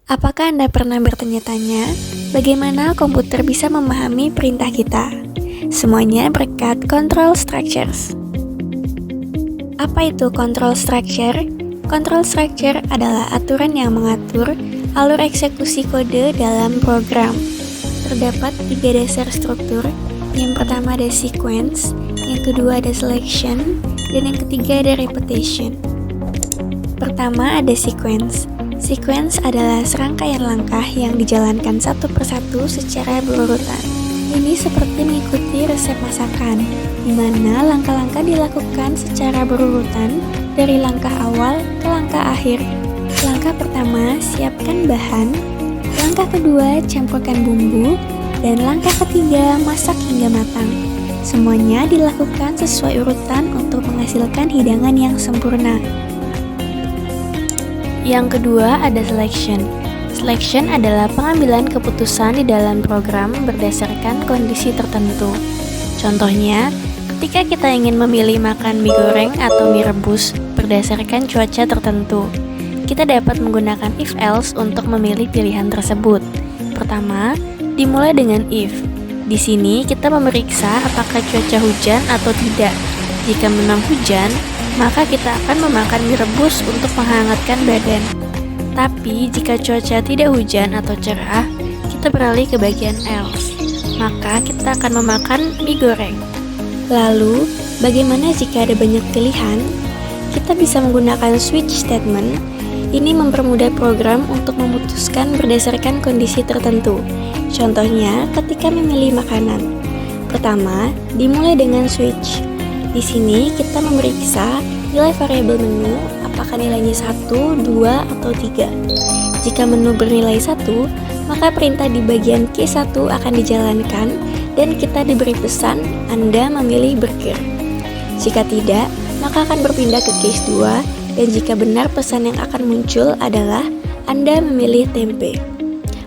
Apakah Anda pernah bertanya-tanya bagaimana komputer bisa memahami perintah kita? Semuanya berkat control structures. Apa itu control structure? Control structure adalah aturan yang mengatur alur eksekusi kode dalam program. Terdapat 3 dasar struktur. Yang pertama ada sequence, yang kedua ada selection, dan yang ketiga ada repetition. Pertama ada sequence. Sequence adalah serangkaian langkah yang dijalankan satu persatu secara berurutan. Ini seperti mengikuti resep masakan, di mana langkah-langkah dilakukan secara berurutan dari langkah awal ke langkah akhir. Langkah pertama, siapkan bahan. Langkah kedua, campurkan bumbu. Dan langkah ketiga, masak hingga matang. Semuanya dilakukan sesuai urutan untuk menghasilkan hidangan yang sempurna. Yang kedua ada selection. Selection adalah pengambilan keputusan di dalam program berdasarkan kondisi tertentu. Contohnya, ketika kita ingin memilih makan mie goreng atau mie rebus berdasarkan cuaca tertentu, kita dapat menggunakan if-else untuk memilih pilihan tersebut. Pertama, dimulai dengan if. Di sini kita memeriksa apakah cuaca hujan atau tidak. Jika memang hujan, maka kita akan memakan mie rebus untuk menghangatkan badan. Tapi jika cuaca tidak hujan atau cerah, kita beralih ke bagian else. Maka kita akan memakan mie goreng. Lalu, bagaimana jika ada banyak pilihan? Kita bisa menggunakan switch statement. Ini mempermudah program untuk memutuskan berdasarkan kondisi tertentu. Contohnya, ketika memilih makanan. Pertama, dimulai dengan switch. Di sini kita memeriksa nilai variabel menu, apakah nilainya 1, 2, atau 3. Jika menu bernilai 1, maka perintah di bagian case 1 akan dijalankan dan kita diberi pesan Anda memilih burger. Jika tidak, maka akan berpindah ke case 2 dan jika benar pesan yang akan muncul adalah Anda memilih tempe.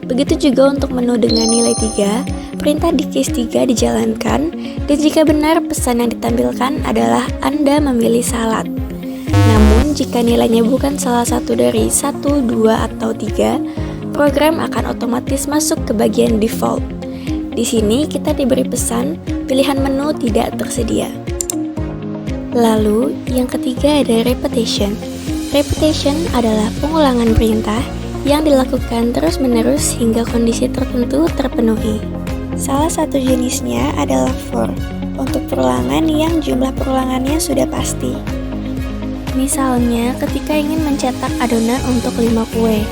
Begitu juga untuk menu dengan nilai 3, perintah di case 3 dijalankan, dan jika benar pesan yang ditampilkan adalah Anda memilih salad. Namun, jika nilainya bukan salah satu dari 1, 2, atau 3, program akan otomatis masuk ke bagian default. Di sini kita diberi pesan pilihan menu tidak tersedia. Lalu, yang ketiga ada repetition. Repetition adalah pengulangan perintah yang dilakukan terus-menerus hingga kondisi tertentu terpenuhi. Salah satu jenisnya adalah for, untuk perulangan yang jumlah perulangannya sudah pasti. Misalnya, ketika ingin mencetak adonan untuk 5 kue.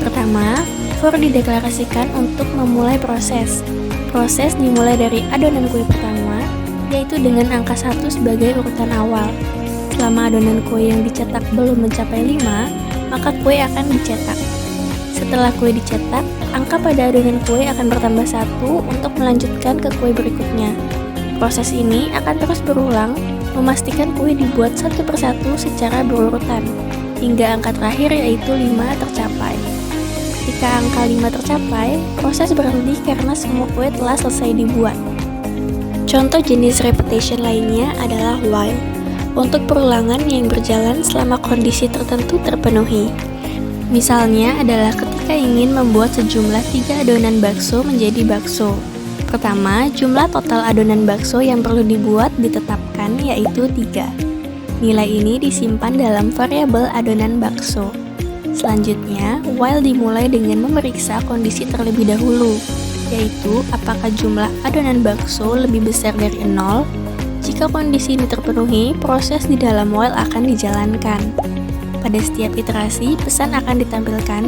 Pertama, for dideklarasikan untuk memulai proses. Proses dimulai dari adonan kue pertama, yaitu dengan angka 1 sebagai urutan awal. Selama adonan kue yang dicetak belum mencapai 5, maka kue akan dicetak. Setelah kue dicetak, angka pada adonan kue akan bertambah 1 untuk melanjutkan ke kue berikutnya. Proses ini akan terus berulang, memastikan kue dibuat satu persatu secara berurutan, hingga angka terakhir yaitu 5 tercapai. Jika angka 5 tercapai, proses berhenti karena semua kue telah selesai dibuat. Contoh jenis repetition lainnya adalah while, untuk perulangan yang berjalan selama kondisi tertentu terpenuhi. Misalnya adalah ketika ingin membuat sejumlah 3 adonan bakso menjadi bakso. Pertama, jumlah total adonan bakso yang perlu dibuat ditetapkan yaitu 3. Nilai ini disimpan dalam variabel adonan bakso. Selanjutnya, while dimulai dengan memeriksa kondisi terlebih dahulu, yaitu apakah jumlah adonan bakso lebih besar dari 0. Jika kondisi ini terpenuhi, proses di dalam while akan dijalankan. Pada setiap iterasi, pesan akan ditampilkan,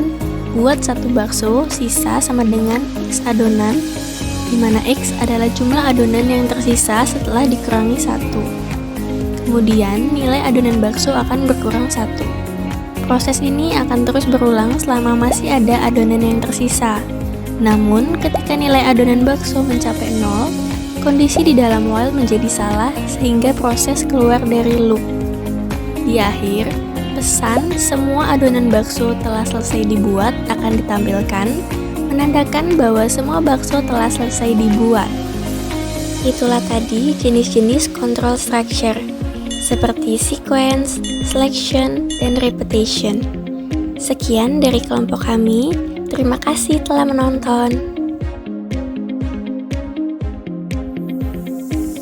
buat satu bakso, sisa sama dengan X adonan, di mana X adalah jumlah adonan yang tersisa setelah dikurangi 1. Kemudian, nilai adonan bakso akan berkurang 1. Proses ini akan terus berulang selama masih ada adonan yang tersisa. Namun, ketika nilai adonan bakso mencapai 0, kondisi di dalam while menjadi salah sehingga proses keluar dari loop. Di akhir, pesan semua adonan bakso telah selesai dibuat akan ditampilkan, menandakan bahwa semua bakso telah selesai dibuat. Itulah tadi jenis-jenis control structure, seperti sequence, selection, dan repetition. Sekian dari kelompok kami. Terima kasih telah menonton.